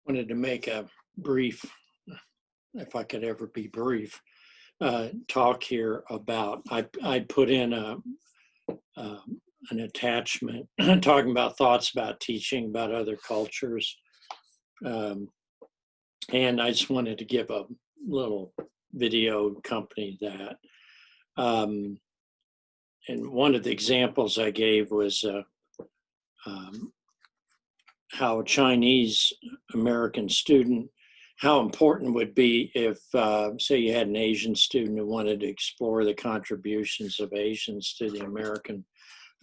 Wanted to make a brief, if I could ever be brief, talk here about. I put in an attachment talking about thoughts about teaching about other cultures, um, and I just wanted to give a little video accompany that. Um, and one of the examples I gave was um, how a Chinese American student, how important would be if, say, you had an Asian student who wanted to explore the contributions of Asians to the American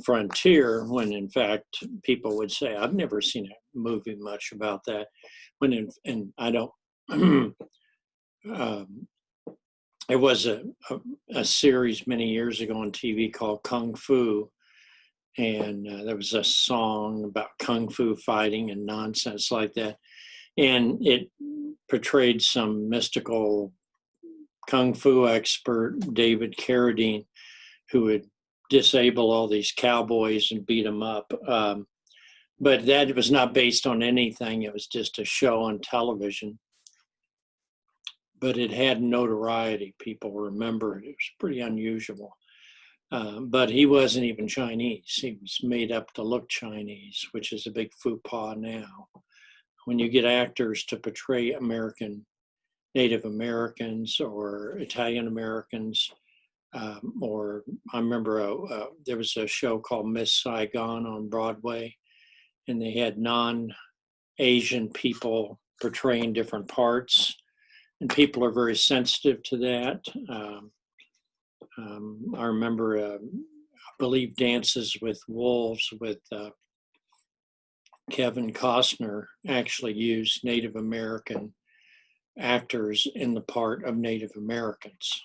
frontier, when in fact people would say, I've never seen a movie much about that. And I don't, um, there was a series many years ago on TV called Kung Fu, and there was a song about kung fu fighting and nonsense like that, and it portrayed some mystical kung fu expert, David Carradine, who would disable all these cowboys and beat them up. But that was not based on anything. It was just a show on television. But it had notoriety. People remember it. It was pretty unusual. But he wasn't even Chinese. He was made up to look Chinese, which is a big faux pas now. When you get actors to portray Native Americans or Italian Americans, or I remember there was a show called Miss Saigon on Broadway, and they had non-Asian people portraying different parts, and people are very sensitive to that. I remember, I believe, Dances with Wolves with Kevin Costner actually used Native American actors in the part of Native Americans.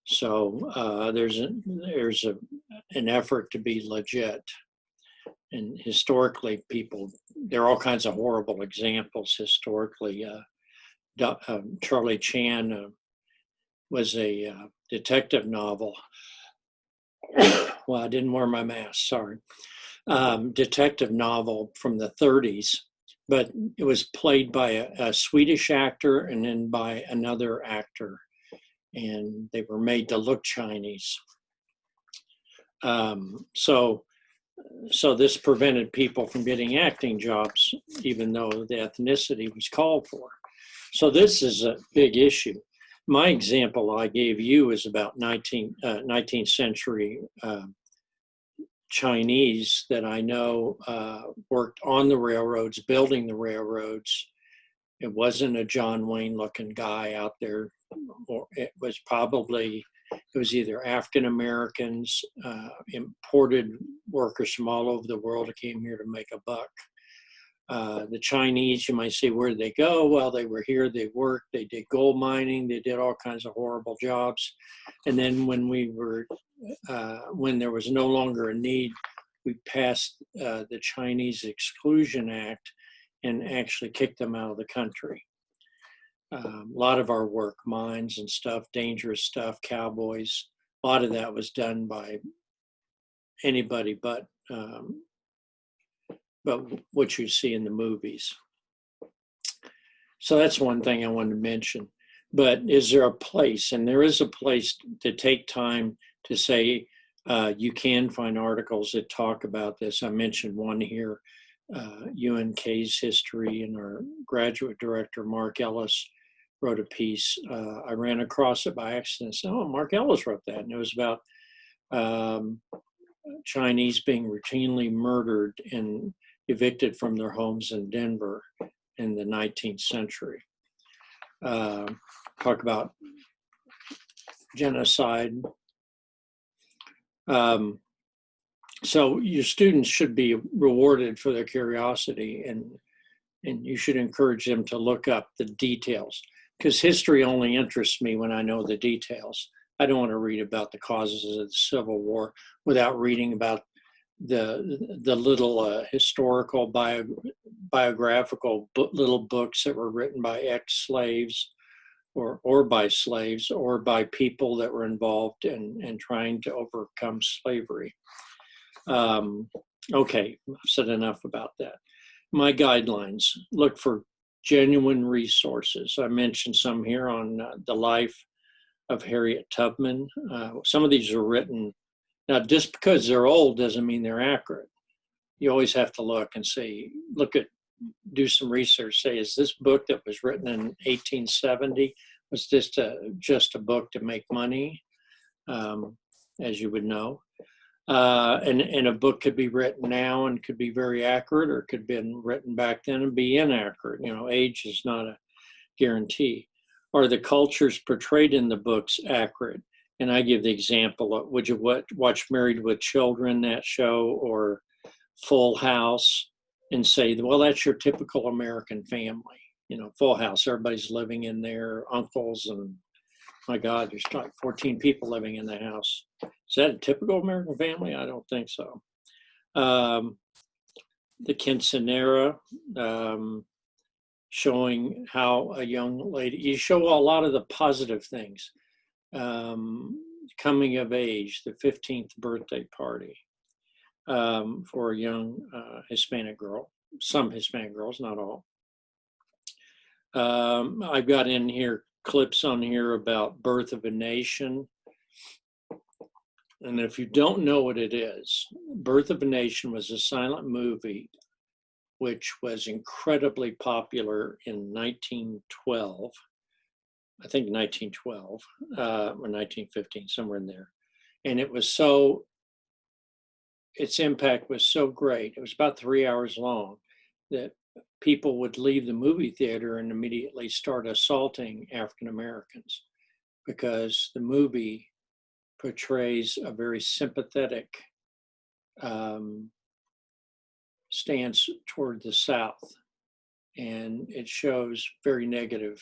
So there's an effort to be legit. And historically, there are all kinds of horrible examples historically. Charlie Chan was a detective novel. Well, I didn't wear my mask, sorry. Detective novel from the 30s, but it was played by a Swedish actor and then by another actor, and they were made to look Chinese. So this prevented people from getting acting jobs, even though the ethnicity was called for. So this is a big issue. My example I gave you is about 19th century Chinese that I know worked on the railroads, building the railroads. It wasn't a John Wayne looking guy out there. Or it was either African Americans, imported workers from all over the world who came here to make a buck. The Chinese, you might say, where did they go? Well, they were here, they worked, they did gold mining, they did all kinds of horrible jobs. And then when there was no longer a need, we passed the Chinese Exclusion Act and actually kicked them out of the country. A lot of our work, mines and stuff, dangerous stuff, cowboys, a lot of that was done by anybody but what you see in the movies. So that's one thing I wanted to mention. But is there a place? And there is a place to take time to say, you can find articles that talk about this. I mentioned one here, UNK's history, and our graduate director, Mark Ellis, wrote a piece. I ran across it by accident and said, oh, Mark Ellis wrote that. And it was about Chinese being routinely murdered and evicted from their homes in Denver in the 19th century. Talk about genocide. So your students should be rewarded for their curiosity, and you should encourage them to look up the details, because history only interests me when I know the details. I don't want to read about the causes of the Civil War without reading about the little historical biographical little books that were written by ex-slaves or by slaves or by people that were involved in trying to overcome slavery. Okay, I've said enough about that. My guidelines: look for genuine resources. I mentioned some here on the life of Harriet Tubman. Some of these are written, now just because they're old doesn't mean they're accurate. You always have to look and see, do some research, say, is this book that was written in 1870, was this just a book to make money, as you would know? And a book could be written now and could be very accurate, or could have been written back then and be inaccurate. Age is not a guarantee. Are the cultures portrayed in the books accurate? And I give the example of, would you watch Married with Children, that show, or Full House, and say, well, that's your typical American family. Full House, everybody's living in their uncles, and my God, there's like 14 people living in the house. Is that a typical American family? I don't think so. The quinceanera, showing how a young lady, you show a lot of the positive things. Coming of age, the 15th birthday party for a young Hispanic girl, some Hispanic girls, not all. I've got in here clips on here about Birth of a Nation. And if you don't know what it is, Birth of a Nation was a silent movie which was incredibly popular in 1912. I think 1912 or 1915, somewhere in there. And its impact was so great. It was about 3 hours long that people would leave the movie theater and immediately start assaulting African Americans, because the movie portrays a very sympathetic stance toward the South, and it shows very negative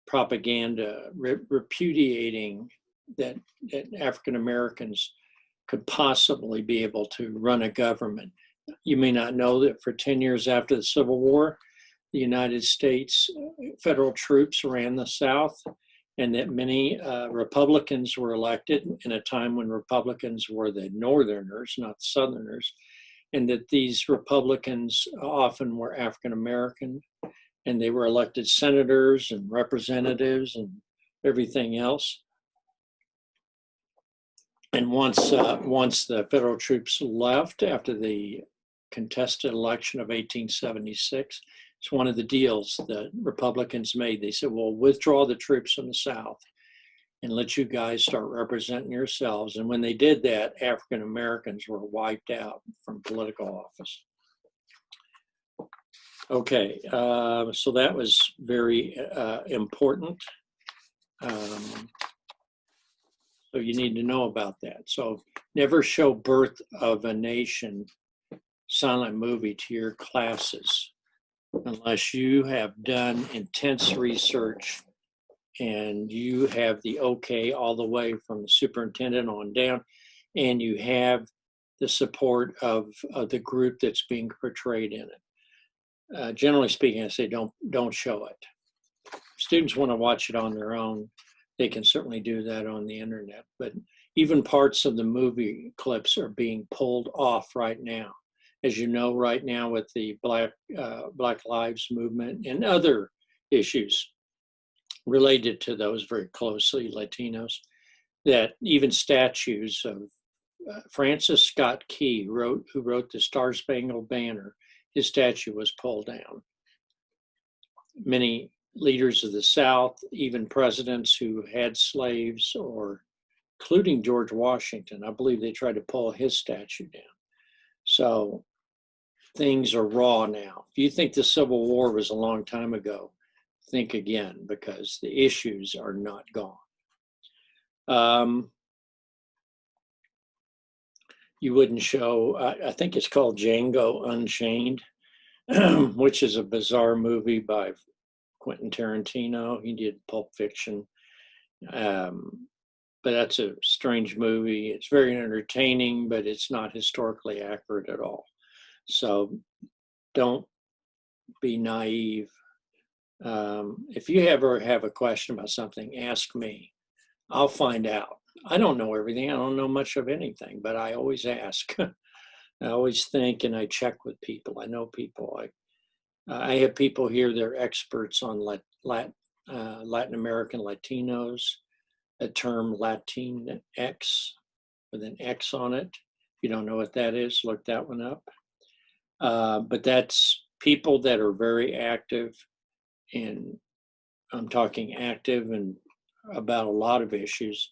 propaganda repudiating that African Americans could possibly be able to run a government. You may not know that for 10 years after the Civil War, the United States federal troops ran the South, and that many Republicans were elected in a time when Republicans were the Northerners, not the Southerners, and that these Republicans often were African American, and they were elected senators and representatives and everything else. And once the federal troops left after the contested election of 1876, it's one of the deals that Republicans made. They said, well, withdraw the troops from the South and let you guys start representing yourselves. And when they did that, African Americans were wiped out from political office. Okay, so that was very important. So you need to know about that. So never show Birth of a Nation silent movie to your classes unless you have done intense research and you have the okay all the way from the superintendent on down, and you have the support of the group that's being portrayed in it. Generally speaking, I say don't show it. Students want to watch it on their own. They can certainly do that on the internet, but even parts of the movie clips are being pulled off right now. As you know, right now with the Black Lives Movement and other issues related to those very closely, Latinos, that even statues of Francis Scott Key, who wrote the Star Spangled Banner, his statue was pulled down. Many leaders of the South, even presidents who had slaves, or including George Washington, I believe they tried to pull his statue down. So things are raw now. If you think the Civil War was a long time ago, think again, because the issues are not gone. You wouldn't show, I think it's called Django Unchained, which is a bizarre movie by Quentin Tarantino. He did Pulp Fiction. But that's a strange movie. It's very entertaining, but it's not historically accurate at all. So don't be naive. If you ever have a question about something, ask me. I'll find out. I don't know everything. I don't know much of anything, but I always ask. I always think and I check with people. I know people. I have people here that are experts on Latin American Latinos, a term Latinx with an X on it. If you don't know what that is, look that one up. But that's people that are very active, and I'm talking active and about a lot of issues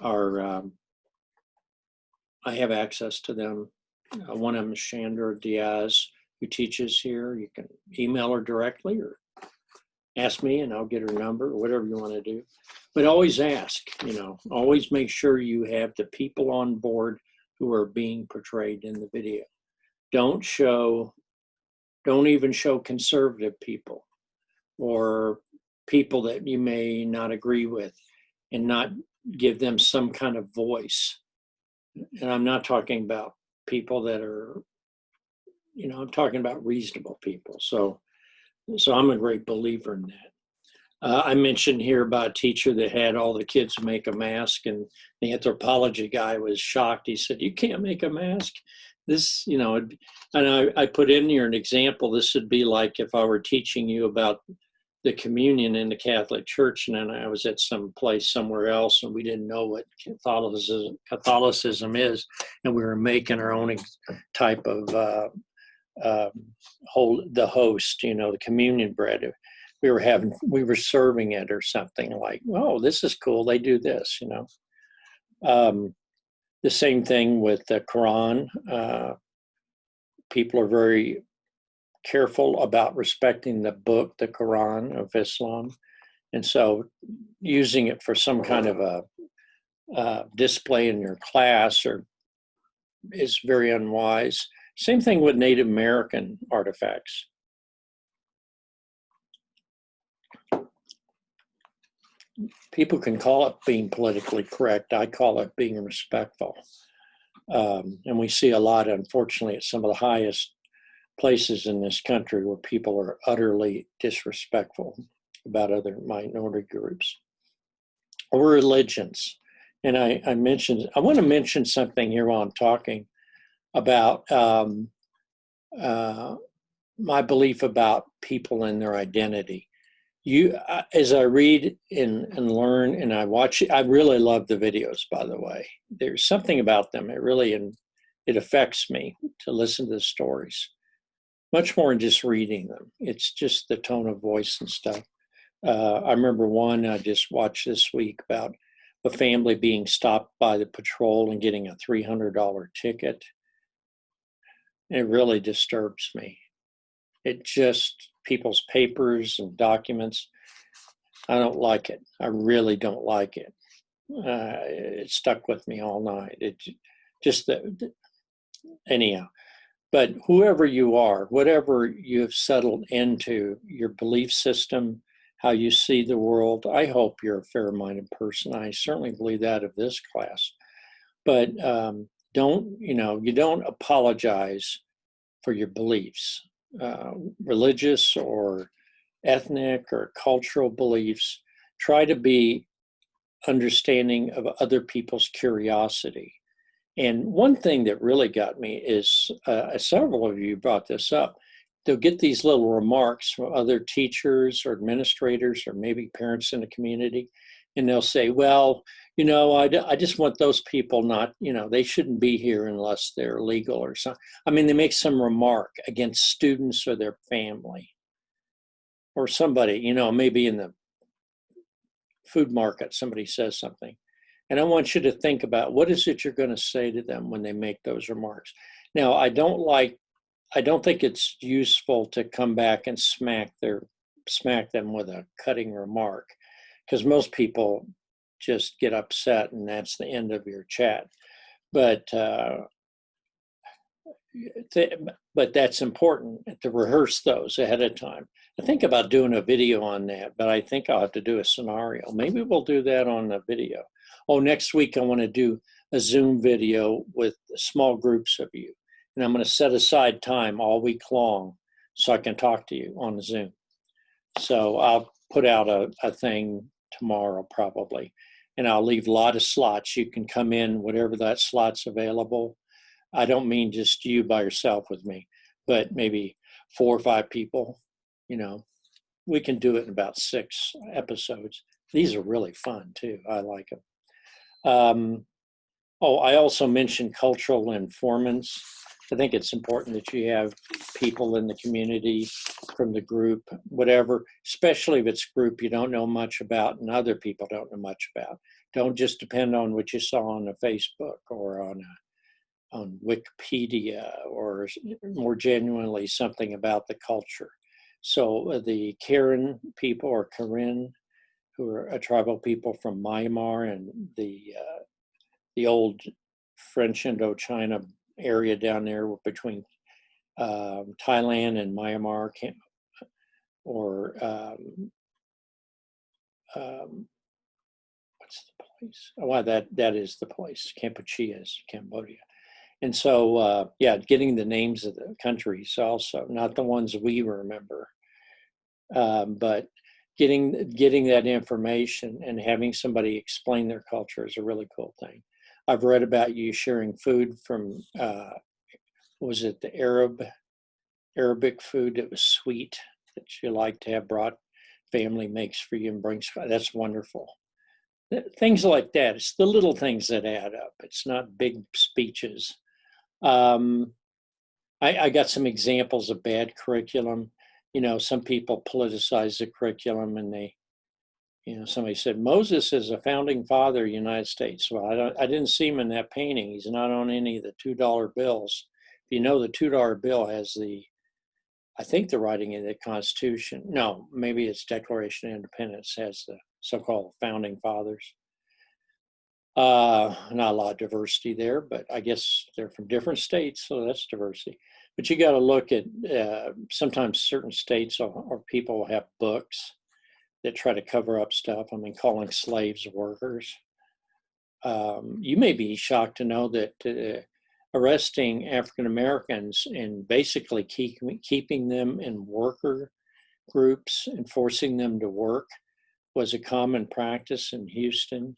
are, I have access to them. One of them is Chandra Diaz, who teaches here. You can email her directly or ask me and I'll get her number or whatever you want to do. But always ask, always make sure you have the people on board who are being portrayed in the video. Don't even show conservative people or people that you may not agree with and not give them some kind of voice. And I'm not talking about people that are, I'm talking about reasonable people. So I'm a great believer in that. I mentioned here about a teacher that had all the kids make a mask, and the anthropology guy was shocked. He said, "You can't make a mask." This, and I put in here an example. This would be like if I were teaching you about the communion in the Catholic Church, and then I was at some place somewhere else, and we didn't know what Catholicism is, and we were making our own type of the host, the communion bread. We were serving it or something like, oh, this is cool. They do this, The same thing with the Quran. People are very careful about respecting the book, the Quran of Islam. And so using it for some kind of a display in your class is very unwise. Same thing with Native American artifacts. People can call it being politically correct. I call it being respectful. And we see a lot, unfortunately, at some of the highest places in this country where people are utterly disrespectful about other minority groups or religions. And I want to mention something here while I'm talking about my belief about people and their identity. As I read and learn and I watch, I really love the videos, by the way. There's something about them. It affects me to listen to the stories, much more than just reading them. It's just the tone of voice and stuff. I remember one I just watched this week about a family being stopped by the patrol and getting a $300 ticket. It really disturbs me. It just, people's papers and documents, I don't like it. I really don't like it. It stuck with me all night. Anyhow. But whoever you are, whatever you've settled into, your belief system, how you see the world, I hope you're a fair-minded person. I certainly believe that of this class. But you don't apologize for your beliefs, religious or ethnic or cultural beliefs. Try to be understanding of other people's curiosity. And one thing that really got me is, several of you brought this up, they'll get these little remarks from other teachers or administrators or maybe parents in the community, and they'll say, well, I just want those people not, they shouldn't be here unless they're legal or something. I mean, they make some remark against students or their family or somebody, maybe in the food market, somebody says something. And I want you to think about what is it you're going to say to them when they make those remarks. Now, I don't think it's useful to come back and smack them with a cutting remark, because most people just get upset and that's the end of your chat. But that's important to rehearse those ahead of time. I think about doing a video on that, but I think I'll have to do a scenario. Maybe we'll do that on the video. Oh, next week I want to do a Zoom video with small groups of you. And I'm going to set aside time all week long so I can talk to you on Zoom. So I'll put out a thing tomorrow probably, and I'll leave a lot of slots. You can come in whatever that slot's available. I don't mean just you by yourself with me, but maybe 4 or 5 people. You know, we can do it in about 6 episodes. These are really fun too. I like them. Oh, I also mentioned cultural informants. I think it's important that you have people in the community from the group, whatever, especially if it's a group you don't know much about and other people don't know much about. Don't just depend on what you saw on a Facebook or on Wikipedia, or more genuinely something about the culture. So the Karen people, or Karen, who are a tribal people from Myanmar and the old French Indochina area down there between Thailand and Myanmar, or what's the place? Oh, well, that is the place. Kampuchea is Cambodia. And so, yeah, getting the names of the countries also, not the ones we remember, but getting that information and having somebody explain their culture is a really cool thing. I've read about you sharing food from, was it the Arabic food that was sweet that you like to have brought, family makes for you and brings. That's wonderful. Things like that. It's the little things that add up. It's not big speeches. I got some examples of bad curriculum. You know, some people politicize the curriculum, and somebody said Moses is a founding father of the United States. Well, I didn't see him in that painting. He's not on any of the $2 bills. If you know, the $2 bill has I think the writing in the Constitution. No, maybe it's Declaration of Independence has the so-called founding fathers. Not a lot of diversity there, but I guess they're from different states, so that's diversity. But you got to look at sometimes certain states or people have books that try to cover up stuff. I mean, calling slaves workers. You may be shocked to know that arresting African Americans and basically keeping them in worker groups and forcing them to work was a common practice in Houston.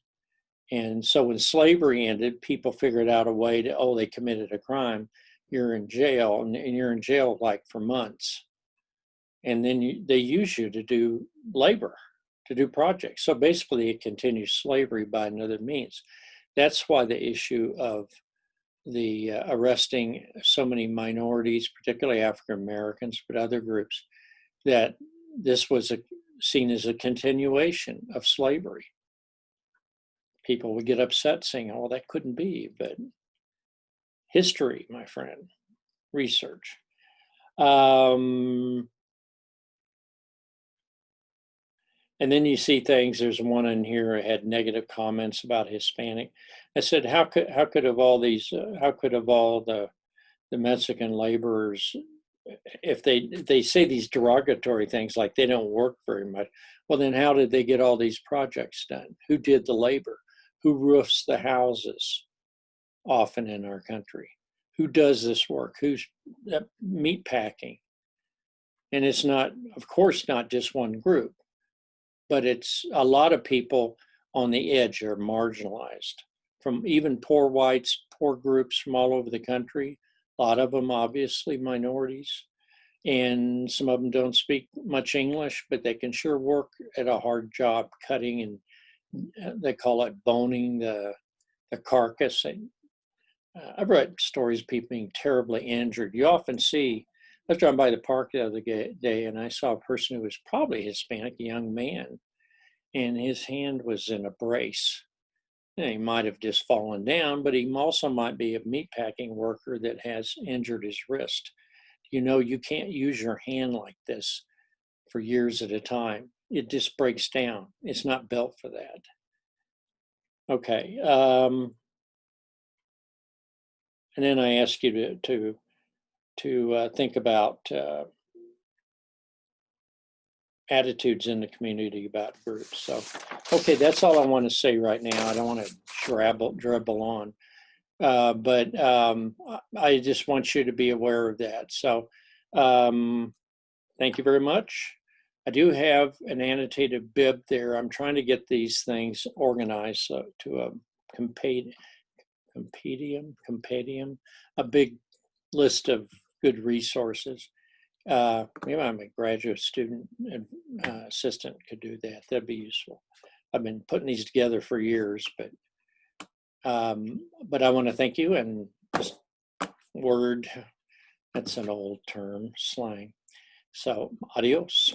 And so when slavery ended, people figured out a way to, they committed a crime, you're in jail, and you're in jail like for months. And then they use you to do labor, to do projects. So basically it continues slavery by another means. That's why the issue of the arresting so many minorities, particularly African Americans, but other groups, that this was seen as a continuation of slavery. People would get upset saying, oh, that couldn't be, but history, my friend, research. And then you see things, there's one in here that had negative comments about Hispanic. I said, how could have all the Mexican laborers, if they say these derogatory things like they don't work very much, well, then how did they get all these projects done? Who did the labor? Who roofs the houses often in our country? Who does this work? Who's meat packing? And it's not, of course, not just one group, but it's a lot of people on the edge are marginalized, from even poor whites, poor groups from all over the country. A lot of them obviously minorities, and some of them don't speak much English, but they can sure work at a hard job cutting, and they call it boning the carcass. I've read stories of people being terribly injured. You often see, I was driving by the park the other day and I saw a person who was probably Hispanic, a young man, and his hand was in a brace. And he might have just fallen down, but he also might be a meatpacking worker that has injured his wrist. You can't use your hand like this for years at a time. It just breaks down. It's not built for that. Okay. And then I ask you to think about attitudes in the community about groups. So, okay, that's all I want to say right now. I don't want to dribble on, but I just want you to be aware of that. So, thank you very much. I do have an annotated bib there. I'm trying to get these things organized to a compendium, a big list of good resources. Maybe I'm a graduate student and assistant could do that. That'd be useful. I've been putting these together for years, but I want to thank you and just word. That's an old term, slang. So, adios.